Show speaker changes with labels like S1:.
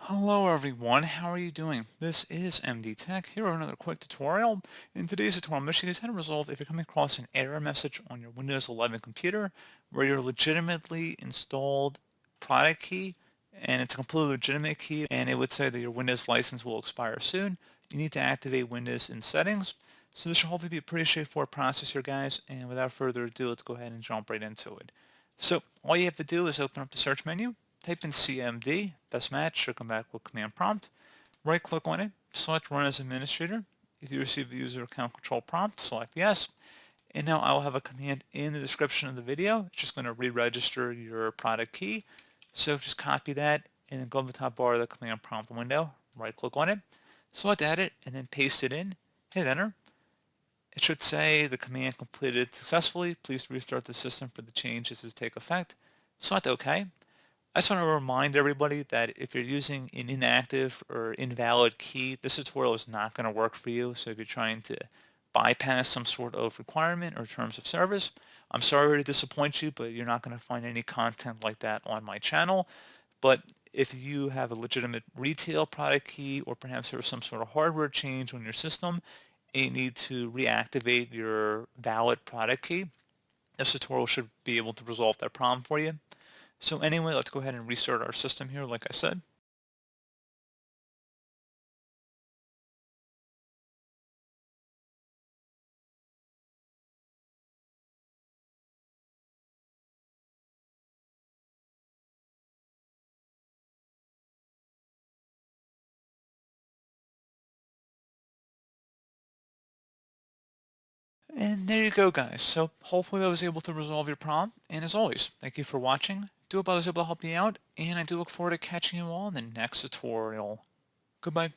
S1: Hello everyone, how are you doing? This is MD Tech here with another quick tutorial. In today's tutorial, I'm going to show you guys how to resolve if you're coming across an error message on your Windows 11 computer where your legitimately installed product key, and it's a completely legitimate key, and it would say that your Windows license will expire soon. You need to activate Windows in settings. So this should hopefully be a pretty straightforward process here, guys, and without further ado, let's go ahead and jump right into it. So all you have to do is open up the search menu, type in CMD, best match, should come back with command prompt. Right click on it, select run as administrator. If you receive the user account control prompt, select yes. And now I will have a command in the description of the video. It's just going to re-register your product key. So just copy that and then go to the top bar of the command prompt window, right click on it, select edit, and then paste it in, hit enter. It should say the command completed successfully. Please restart the system for the changes to take effect. Select OK. I just want to remind everybody that if you're using an inactive or invalid key, this tutorial is not going to work for you. So if you're trying to bypass some sort of requirement or terms of service, I'm sorry to disappoint you, but you're not going to find any content like that on my channel. But if you have a legitimate retail product key or perhaps there was some sort of hardware change on your system and you need to reactivate your valid product key, this tutorial should be able to resolve that problem for you. So anyway, let's go ahead and restart our system here, like I said. And there you go, guys. So hopefully I was able to resolve your problem. And as always, thank you for watching. Do hope I was able to help you out, and I do look forward to catching you all in the next tutorial. Goodbye.